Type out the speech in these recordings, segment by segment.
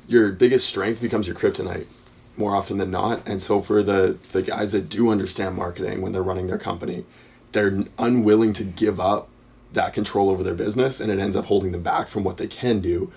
your biggest strength becomes your kryptonite more often than not. And so for the guys that do understand marketing when they're running their company, they're unwilling to give up that control over their business, and it ends up holding them back from what they can do.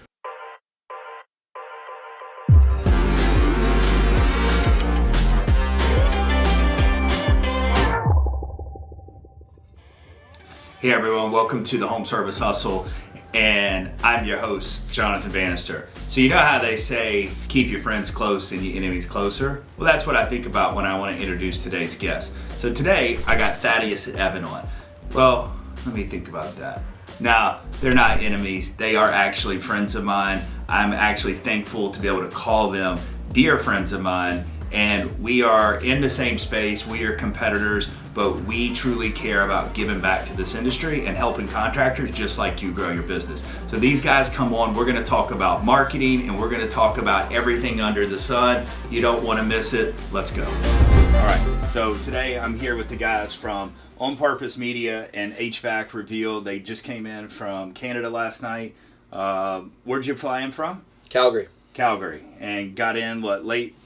Hey everyone, welcome to the Home Service Hustle, and I'm your host, Jonathan Bannister. So you know how they say, keep your friends close and your enemies closer? Well, that's what I think about when I want to introduce today's guest. So today, I got Thaddeus and Evan on. Well, let me think about that. Now, they're not enemies, they are actually friends of mine. I'm actually thankful to be able to call them dear friends of mine, and we are in the same space, we are competitors, but we truly care about giving back to this industry and helping contractors just like you grow your business. So these guys come on, we're gonna talk about marketing and we're gonna talk about everything under the sun. You don't wanna miss it, let's go. All right, so today I'm here with the guys from On Purpose Media and HVAC Reveal. They just came in from Canada last night. Where'd you fly in from? Calgary, and got in late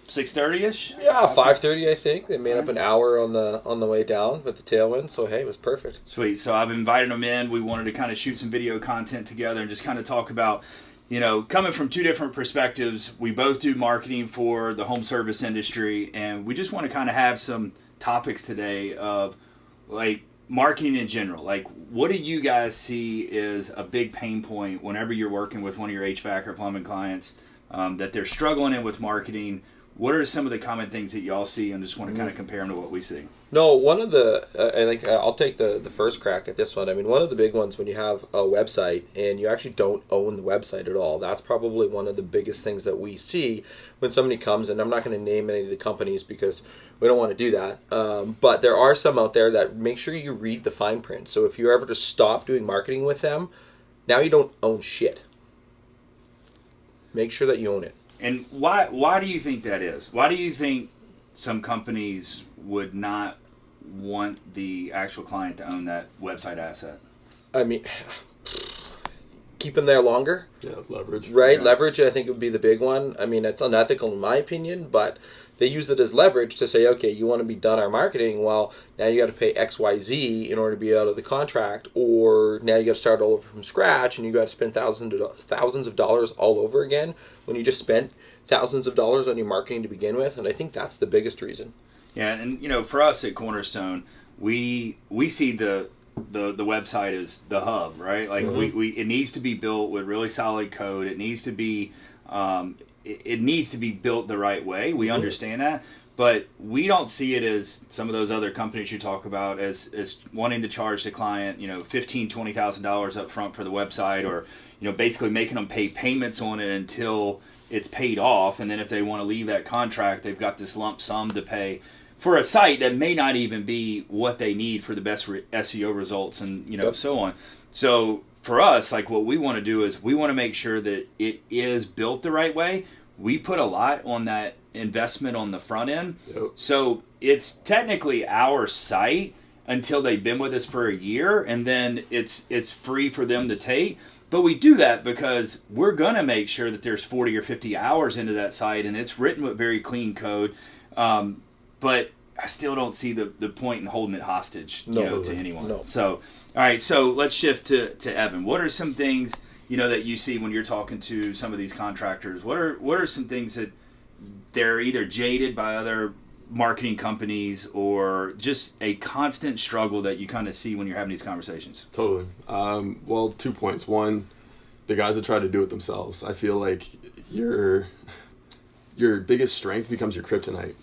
6:30ish? Yeah, 5:30 I think. They made up an hour on the way down with the tailwind, so hey, it was perfect. Sweet. So I've invited them in. We wanted to kind of shoot some video content together and just kind of talk about, you know, coming from two different perspectives. We both do marketing for the home service industry, and we just want to kind of have some topics today of like marketing in general. Like, what do you guys see is a big pain point whenever you're working with one of your HVAC or plumbing clients that they're struggling in with marketing? What are some of the common things that y'all see, and just want to kind of compare them to what we see? No, one of the, I think I'll take the first crack at this one. I mean, one of the big ones when you have a website and you actually don't own the website at all, that's probably one of the biggest things that we see when somebody comes, and I'm not going to name any of the companies because we don't want to do that, but there are some out there that make sure you read the fine print. So if you're ever to stop doing marketing with them, now you don't own shit. Make sure that you own it. And why do you think that is? Why do you think some companies would not want the actual client to own that website asset? I mean, keep them there longer. Yeah, leverage. Right? Yeah. Leverage, I think, would be the big one. I mean, it's unethical in my opinion, but they use it as leverage to say, okay, you want to be done our marketing, well, now you got to pay XYZ in order to be out of the contract, or now you got to start all over from scratch and you got to spend thousands of dollars all over again when you just spent thousands of dollars on your marketing to begin with. And I think that's the biggest reason. Yeah, and you know, for us at Cornerstone, we see the website as the hub, right? Like we it needs to be built with really solid code. It needs to be it needs to be built the right way. We understand that, but we don't see it as some of those other companies you talk about as wanting to charge the client, you know, $15,000-$20,000 up front for the website, or you know, basically making them pay payments on it until it's paid off, and then if they want to leave that contract, they've got this lump sum to pay for a site that may not even be what they need for the best SEO results, and you know, so on. So for us, like, what we want to do is we want to make sure that it is built the right way. We put a lot on that investment on the front end. Yep. So it's technically our site until they've been with us for a year, and then it's free for them to take. But we do that because we're going to make sure that there's 40 or 50 hours into that site, and it's written with very clean code. But I still don't see the point in holding it hostage to anyone. No. So, all right, so let's shift to Evan. What are some things, you know, that you see when you're talking to some of these contractors? What are some things that they're either jaded by other marketing companies, or just a constant struggle that you kind of see when you're having these conversations? Totally. Well, 2 points. One, the guys that try to do it themselves. I feel like your biggest strength becomes your kryptonite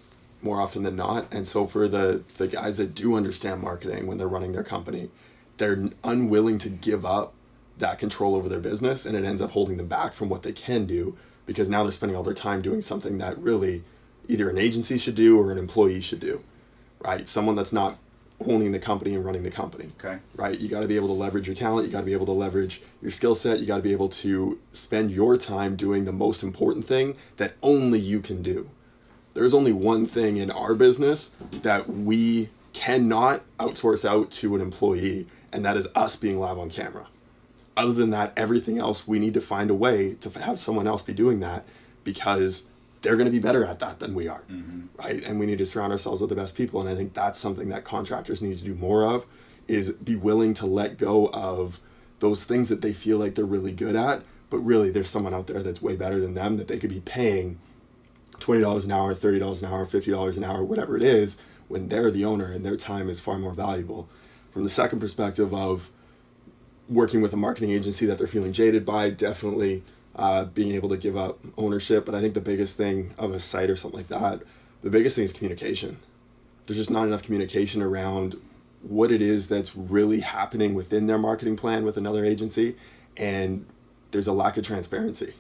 more often than not. And so for the guys that do understand marketing when they're running their company, they're unwilling to give up that control over their business, and it ends up holding them back from what they can do, because now they're spending all their time doing something that really either an agency should do or an employee should do, right? Someone that's not owning the company and running the company. Okay. Right? You got to be able to leverage your talent. You got to be able to leverage your skill set. You got to be able to spend your time doing the most important thing that only you can do. There's only one thing in our business that we cannot outsource out to an employee, and that is us being live on camera. other than that, everything else, we need to find a way to have someone else be doing that, because they're going to be better at that than we are, right? And we need to surround ourselves with the best people. And I think that's something that contractors need to do more of, is be willing to let go of those things that they feel like they're really good at, but really there's someone out there that's way better than them that they could be paying $20 an hour, $30 an hour, $50 an hour, whatever it is, when they're the owner and their time is far more valuable. From the second perspective of working with a marketing agency that they're feeling jaded by, definitely being able to give up ownership. But I think the biggest thing of a site or something like that, the biggest thing is communication. There's just not enough communication around what it is that's really happening within their marketing plan with another agency, and there's a lack of transparency.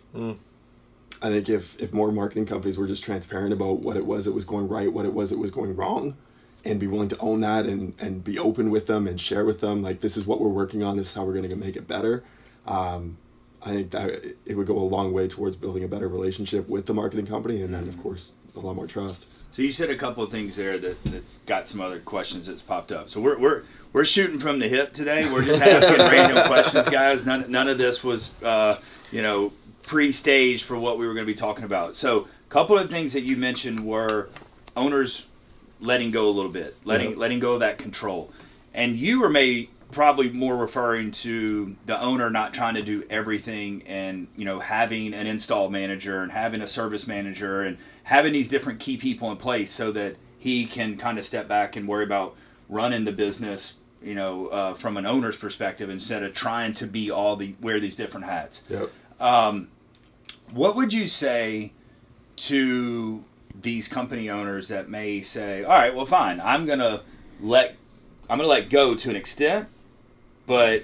I think if more marketing companies were just transparent about what it was that was going right, what it was that was going wrong, and be willing to own that and be open with them and share with them, like, this is what we're working on, this is how we're going to make it better. I think that it would go a long way towards building a better relationship with the marketing company, and then of course a lot more trust. So you said a couple of things there that's got some other questions that's popped up. So we're shooting from the hip today. We're just asking random questions, guys. None of this was pre-staged for what we were going to be talking about. So a couple of things that you mentioned were owners letting go a little bit, letting go of that control. And you were probably more referring to the owner not trying to do everything, and having an install manager and having a service manager and having these different key people in place so that he can kind of step back and worry about running the business from an owner's perspective, instead of trying to be wear these different hats. What would you say to these company owners that may say, all right, well, fine, I'm gonna let go to an extent, but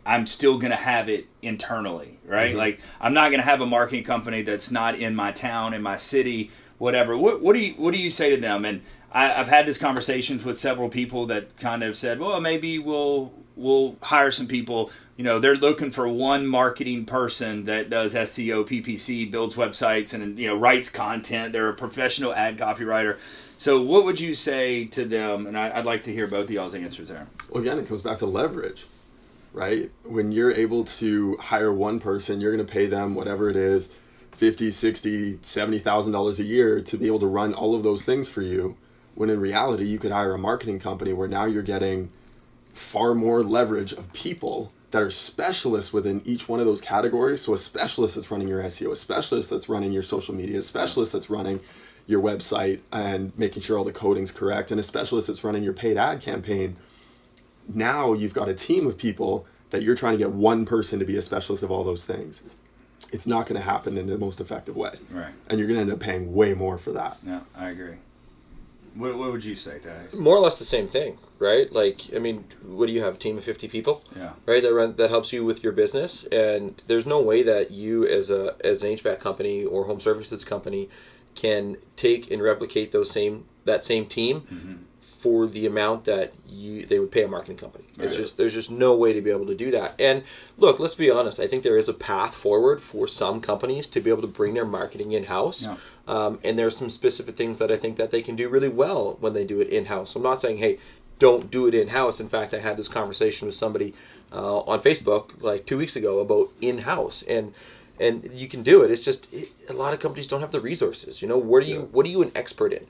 I'm still gonna have it internally, right? Like, I'm not gonna have a marketing company that's not in my town, in my city, whatever. What do you say to them? And I've had these conversations with several people that kind of said, well, maybe we'll hire some people. They're looking for one marketing person that does SEO, PPC, builds websites, and writes content. They're a professional ad copywriter. So what would you say to them? And I'd like to hear both of y'all's answers there. Well, again, it comes back to leverage, right? When you're able to hire one person, you're going to pay them whatever it is, $50,000, $60,000, $70,000 a year to be able to run all of those things for you. When in reality, you could hire a marketing company where now you're getting far more leverage of people that are specialists within each one of those categories. So a specialist that's running your SEO, a specialist that's running your social media, a specialist that's running your website and making sure all the coding's correct, and a specialist that's running your paid ad campaign. Now you've got a team of people that you're trying to get one person to be a specialist of all those things. It's not going to happen in the most effective way. Right. And you're going to end up paying way more for that. Yeah, I agree. What would you say, Thaddeus? More or less the same thing, right? Like, I mean, what do you have, a team of 50 people? Yeah. Right, that helps you with your business, and there's no way that you as an HVAC company or home services company can take and replicate that same team for the amount that they would pay a marketing company. Right. There's just no way to be able to do that. And look, let's be honest, I think there is a path forward for some companies to be able to bring their marketing in-house. Yeah. And there's some specific things that I think that they can do really well when they do it in-house. I'm not saying, hey, don't do it in-house. In fact, I had this conversation with somebody on Facebook like 2 weeks ago about in-house, and you can do it. It's just a lot of companies don't have the resources. What are you an expert in?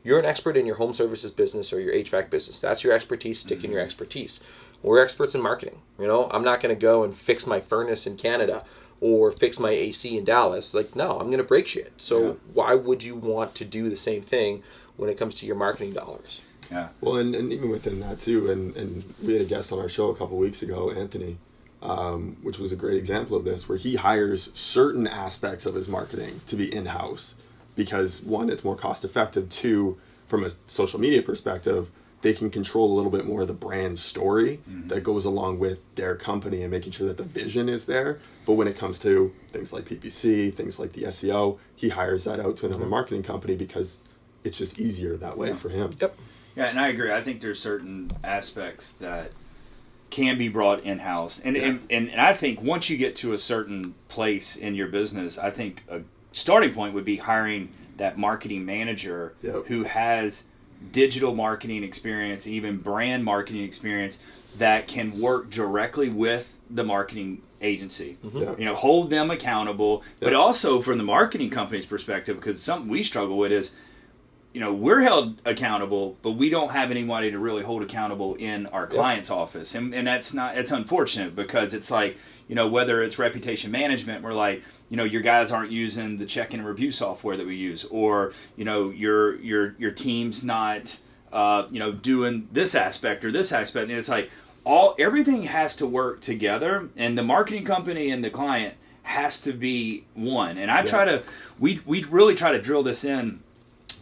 You're an expert in your home services business or your HVAC business. That's your expertise. Stick in your expertise. We're experts in marketing. I'm not going to go and fix my furnace in Canada or fix my AC in Dallas. Like, no, I'm going to break shit. So why would you want to do the same thing when it comes to your marketing dollars? Yeah. Well, and even within that too, and we had a guest on our show a couple weeks ago, Anthony, which was a great example of this, where he hires certain aspects of his marketing to be in-house because, one, it's more cost effective. Two, from a social media perspective, they can control a little bit more of the brand story that goes along with their company and making sure that the vision is there. But when it comes to things like PPC, things like the SEO, he hires that out to another marketing company because it's just easier that way for him. Yep. Yeah, and I agree. I think there's certain aspects that can be brought in-house. And I think once you get to a certain place in your business, I think a starting point would be hiring that marketing manager who has digital marketing experience, even brand marketing experience, that can work directly with the marketing agency. Yeah. You know, hold them accountable, but also from the marketing company's perspective, because something we struggle with is, you know, we're held accountable, but we don't have anybody to really hold accountable in our client's office. And it's unfortunate, because it's like, you know, whether it's reputation management, we're like, you know, your guys aren't using the check-in and review software that we use, or, you know, your team's not, you know, doing this aspect or this aspect. And it's like everything has to work together, and the marketing company and the client has to be one. And we really try to drill this in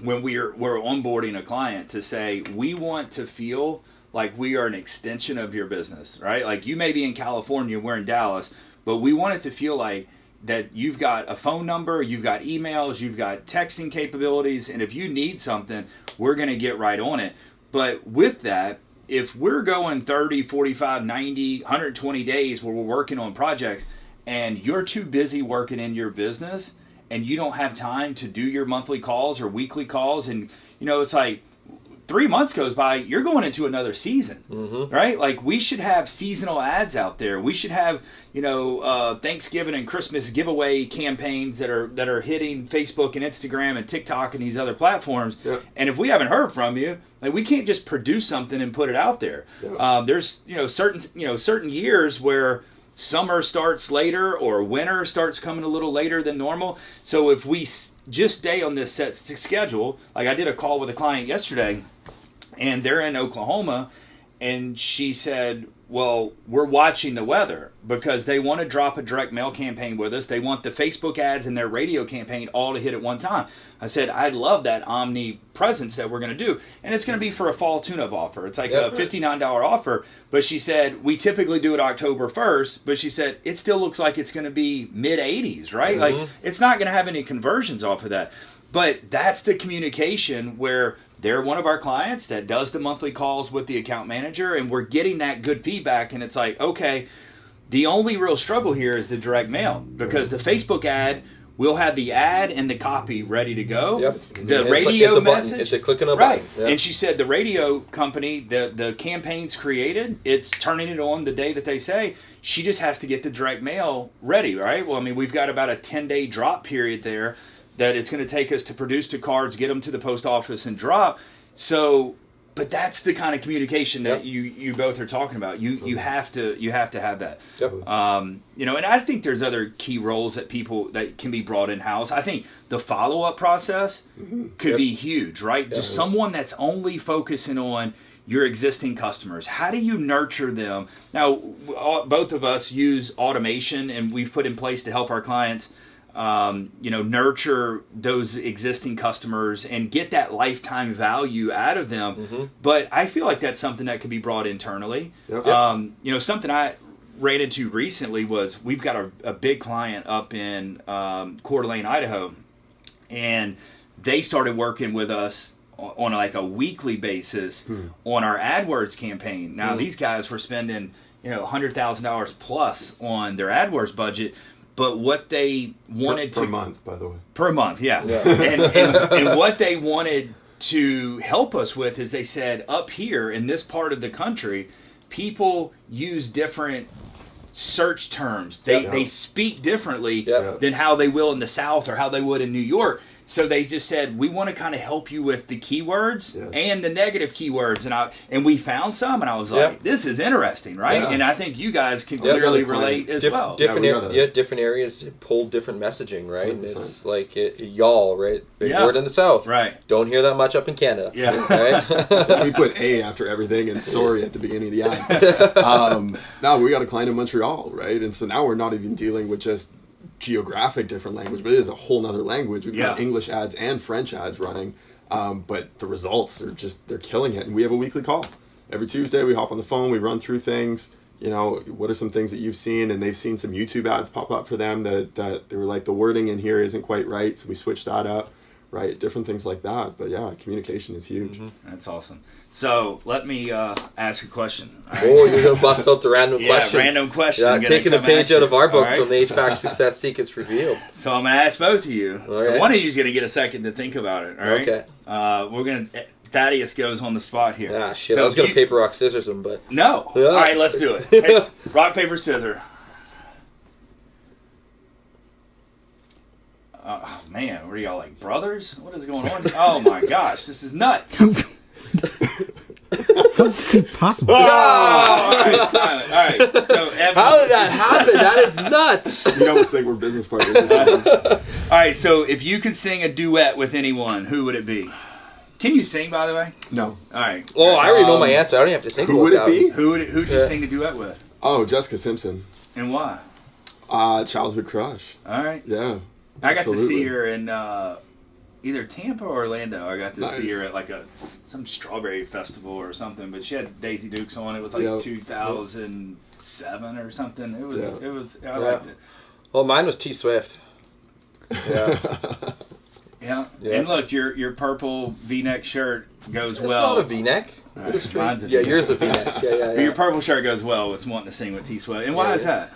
when we're onboarding a client, to say, we want to feel like we are an extension of your business, right? Like, you may be in California, we're in Dallas, but we want it to feel like that you've got a phone number, you've got emails, you've got texting capabilities, and if you need something, we're going to get right on it. But with that, if we're going 30, 45, 90, 120 days where we're working on projects, and you're too busy working in your business, and you don't have time to do your monthly calls or weekly calls, and, you know, it's like 3 months goes by, you're going into another season, right? Like, we should have seasonal ads out there. We should have, you know, Thanksgiving and Christmas giveaway campaigns that are hitting Facebook and Instagram and TikTok and these other platforms. Yep. And if we haven't heard from you, like, we can't just produce something and put it out there. Yep. There's, you know, certain years where summer starts later or winter starts coming a little later than normal. So if we just stay on this set schedule, like, I did a call with a client yesterday, and they're in Oklahoma, and she said, well, we're watching the weather because they want to drop a direct mail campaign with us. They want the Facebook ads and their radio campaign all to hit at one time. I said, I love that omnipresence that we're going to do. And it's going to be for a fall tune-up offer. It's like a $59 offer. But she said, we typically do it October 1st. But she said, it still looks like it's going to be mid-80s, right? Like, it's not going to have any conversions off of that. But that's the communication where they're one of our clients that does the monthly calls with the account manager, and we're getting that good feedback. And it's like, okay, the only real struggle here is the direct mail, because the Facebook ad, we'll have the ad and the copy ready to go. Yep. The radio message, it's a click and a button. Right. Yep. And she said the radio company, the campaign's created, it's turning it on the day that they say. She just has to get the direct mail ready, right? Well, I mean, we've got about a 10-day drop period there that it's going to take us to produce the cards, get them to the post office, and drop. So, but that's the kind of communication that you both are talking about. You have to have that. Yep. You know, and I think there's other key roles that can be brought in house. I think the follow-up process could be huge, right? Just someone that's only focusing on your existing customers. How do you nurture them? Now, both of us use automation, and we've put in place to help our clients you know, nurture those existing customers and get that lifetime value out of them. But I feel like that's something that could be brought internally. Yep. You know, something I ran into recently was, we've got a big client up in Coeur d'Alene, Idaho, and they started working with us on like a weekly basis on our AdWords campaign. Now, these guys were spending, you know, $100,000 plus on their AdWords budget. But what they wanted per month, by the way. Per month, yeah. And what they wanted to help us with is, they said, up here in this part of the country, people use different search terms. They speak differently than how they will in the South or how they would in New York. So they just said, we want to kind of help you with the keywords and the negative keywords. And we found some, and I was like, this is interesting, right? And I think you guys can clearly relate as well. Different areas pull different messaging, right? And it's like y'all, right? Big word in the South. Right. Don't hear that much up in Canada. Yeah. Right? We put A after everything and sorry at the beginning of the ad. Now we got a client in Montreal, right? And so now we're not even dealing with just geographic different language, but it is a whole nother language. We've got English ads and French ads running, but the results are they're killing it. And we have a weekly call every Tuesday. We hop on the phone, we run through things, you know, what are some things that you've seen, and they've seen some YouTube ads pop up for them that they were like, the wording in here isn't quite right, so we switched that up, right? Different things like that. But yeah, communication is huge. That's awesome. So let me ask a question. Right? Oh, you're going to bust out the random question. Random question. Yeah, taking a page out of our book from the HVAC Success Secrets Revealed. So I'm going to ask both of you. So one of you is going to get a second to think about it. All right. Okay. We're going to. Thaddeus goes on the spot here. Ah, shit. So I was going to paper, rock, scissors him, but. No. All right, let's do it. Hey, rock, paper, scissors. Oh man, were y'all like brothers? What is going on? Oh my gosh, this is nuts. How is it possible? All right. So Evan, How did that happen? That is nuts. You almost think we're business partners or something. all right, so if you could sing a duet with anyone, who would it be? Can you sing, by the way? No. All right. Oh, I already know my answer. I don't even have to think Who about would it that be? Who'd you sing a duet with? Oh, Jessica Simpson. And why? Childhood crush. All right. Yeah. I got to absolutely. see her in either Tampa or Orlando. I got to Nice. see her at like some strawberry festival or something. But she had Daisy Dukes on. It was like Yep. 2007 or something. It was. Yeah. It was. I liked it. Well, mine was T Swift. Yeah. Yeah. Yeah. And look, your purple V-neck shirt goes It's well. not a V-neck. All It's right, a straight. mine's a Yeah, V-neck. yours is a V-neck. Yeah. Your purple shirt goes well with wanting to sing with T Swift. And why Yeah, is that?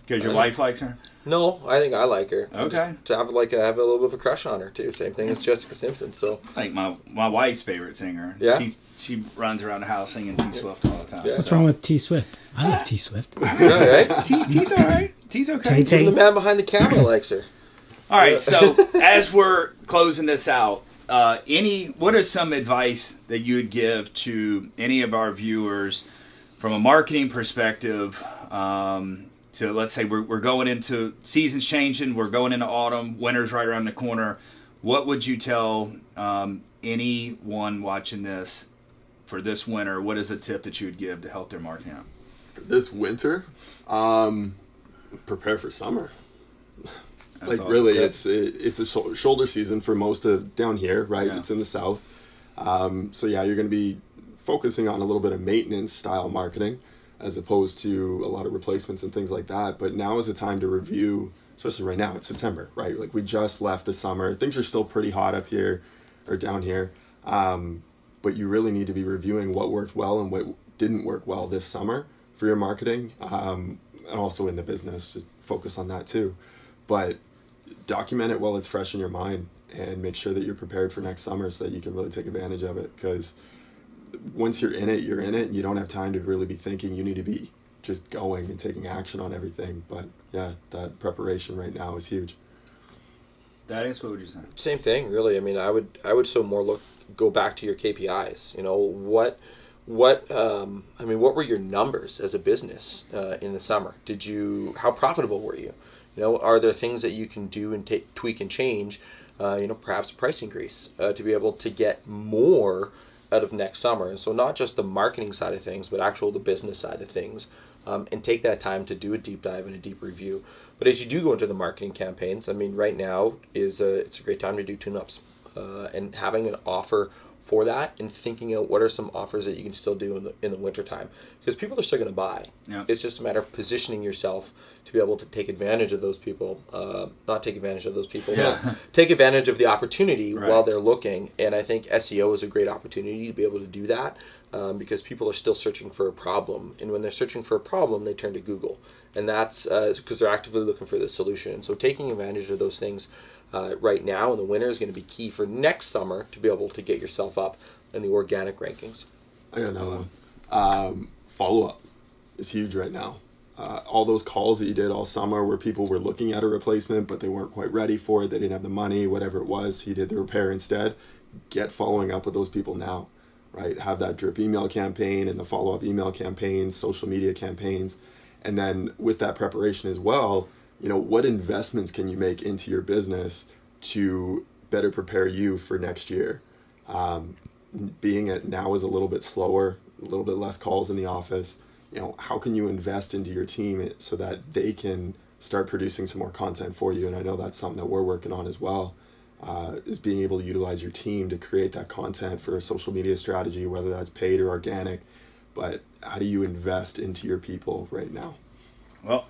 Because your wife likes her? No, I think I like her. Okay. Just to have have a little bit of a crush on her too. Same thing as Jessica Simpson. So Like my wife's favorite singer. Yeah? She runs around the house singing T Swift all the time. Yeah. What's wrong with T Swift? I love T Swift. yeah, right. T's all right. T's okay. Tay-Tay. Even the man behind the camera likes her. All right. So as we're closing this out, what is some advice that you would give to any of our viewers from a marketing perspective? So let's say we're going into seasons changing, we're going into autumn, winter's right around the corner. What would you tell anyone watching this for this winter? What is a tip that you would give to help their marketing out? This winter, prepare for summer. That's Like all really, good. it's a shoulder season for most of down here, right? Yeah. It's in the south. So yeah, you're going to be focusing on a little bit of maintenance style marketing as opposed to a lot of replacements and things like that. But now is the time to review, especially right now, it's September, right? Like we just left the summer. Things are still pretty hot up here or down here. But you really need to be reviewing what worked well and what didn't work well this summer for your marketing, and also in the business, just focus on that too. But document it while it's fresh in your mind and make sure that you're prepared for next summer so that you can really take advantage of it, because once you're in it, and you don't have time to really be thinking. You need to be just going and taking action on everything. But yeah, that preparation right now is huge. Thaddeus, what would you say? Same thing, really. I mean, I would so more go back to your KPIs. You know, what were your numbers as a business in the summer? How profitable were you? You know, are there things that you can do and tweak and change? Perhaps a price increase to be able to get more out of next summer. And so not just the marketing side of things, but the business side of things, and take that time to do a deep dive and a deep review. But as you do go into the marketing campaigns, I mean, right now it's a great time to do tune-ups, and having an offer for that and thinking out what are some offers that you can still do in the wintertime, because people are still going to buy. Yeah. It's just a matter of positioning yourself to be able to take advantage of those people, not take advantage of those people, Yeah. but take advantage of the opportunity Right. while they're looking. And I think SEO is a great opportunity to be able to do that, because people are still searching for a problem. And when they're searching for a problem, they turn to Google. And that's because they're actively looking for the solution. And so taking advantage of those things right now in the winter is going to be key for next summer to be able to get yourself up in the organic rankings. I got another one. Follow-up is huge right now. All those calls that you did all summer where people were looking at a replacement, but they weren't quite ready for it. They didn't have the money, whatever it was. You did the repair instead. Get following up with those people now, right? Have that drip email campaign and the follow-up email campaigns, social media campaigns. And then with that preparation as well, what investments can you make into your business to better prepare you for next year? Being it now is a little bit slower, a little bit less calls in the office. How can you invest into your team so that they can start producing some more content for you? And I know that's something that we're working on as well, is being able to utilize your team to create that content for a social media strategy, whether that's paid or organic. But how do you invest into your people right now? Well,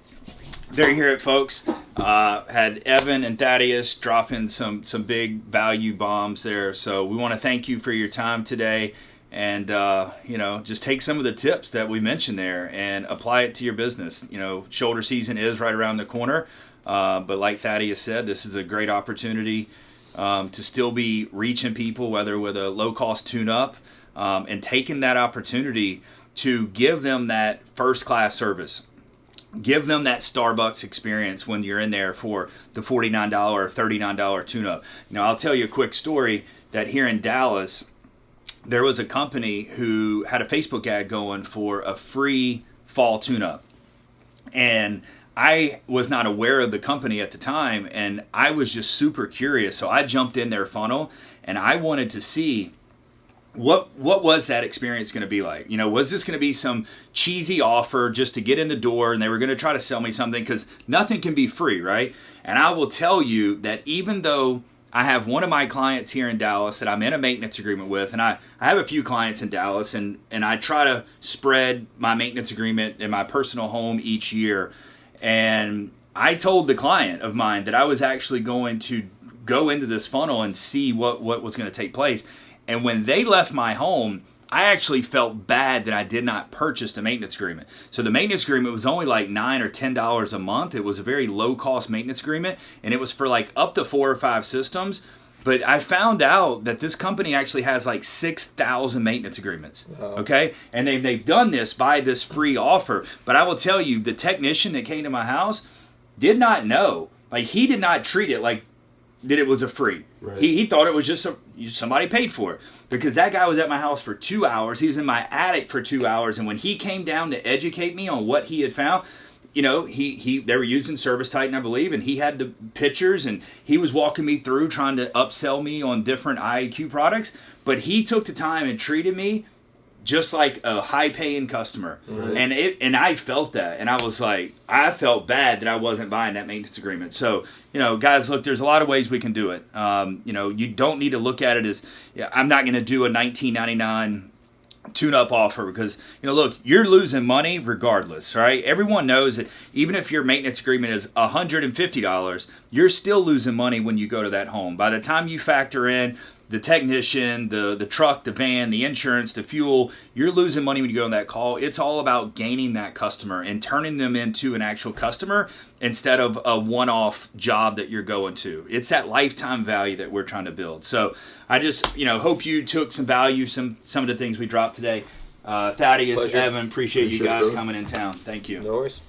there you hear it, folks. Had Evan and Thaddeus dropping some big value bombs there. So we want to thank you for your time today. And, just take some of the tips that we mentioned there and apply it to your business. Shoulder season is right around the corner. But like Thaddeus said, this is a great opportunity to still be reaching people, whether with a low-cost tune-up, and taking that opportunity to give them that first-class service. Give them that Starbucks experience when you're in there for the $49 or $39 tune-up. I'll tell you a quick story that here in Dallas, there was a company who had a Facebook ad going for a free fall tune-up. And I was not aware of the company at the time, and I was just super curious. So I jumped in their funnel, and I wanted to see what was that experience going to be like? Was this going to be some cheesy offer just to get in the door, and they were going to try to sell me something? Because nothing can be free, right? And I will tell you that even though I have one of my clients here in Dallas that I'm in a maintenance agreement with, and I have a few clients in Dallas, and I try to spread my maintenance agreement in my personal home each year. And I told the client of mine that I was actually going to go into this funnel and see what was going to take place. And when they left my home, I actually felt bad that I did not purchase a maintenance agreement. So the maintenance agreement was only like $9 or $10 a month. It was a very low-cost maintenance agreement, and it was for like up to 4 or 5 systems. But I found out that this company actually has like 6,000 maintenance agreements, okay? And they've done this by this free offer. But I will tell you, the technician that came to my house did not know. Like, he did not treat it like that it was a free. Right. He thought it was just somebody paid for it, because that guy was at my house for 2 hours. He was in my attic for 2 hours, and when he came down to educate me on what he had found, they were using Service Titan, I believe, and he had the pictures, and he was walking me through trying to upsell me on different IAQ products. But he took the time and treated me just like a high-paying customer. Right. And I felt that, and I was like, I felt bad that I wasn't buying that maintenance agreement. So, guys, look, there's a lot of ways we can do it. You don't need to look at it as, I'm not going to do a $19.99 tune-up offer, because, look, you're losing money regardless, right? Everyone knows that even if your maintenance agreement is $150, you're still losing money when you go to that home. By the time you factor in the technician, the truck, the van, the insurance, the fuel, you're losing money when you go on that call. It's all about gaining that customer and turning them into an actual customer instead of a one-off job that you're going to. It's that lifetime value that we're trying to build. So I just, hope you took some value, some of the things we dropped today. Thaddeus, Pleasure. Evan, appreciate you guys it, bro. coming in town. Thank you. No worries.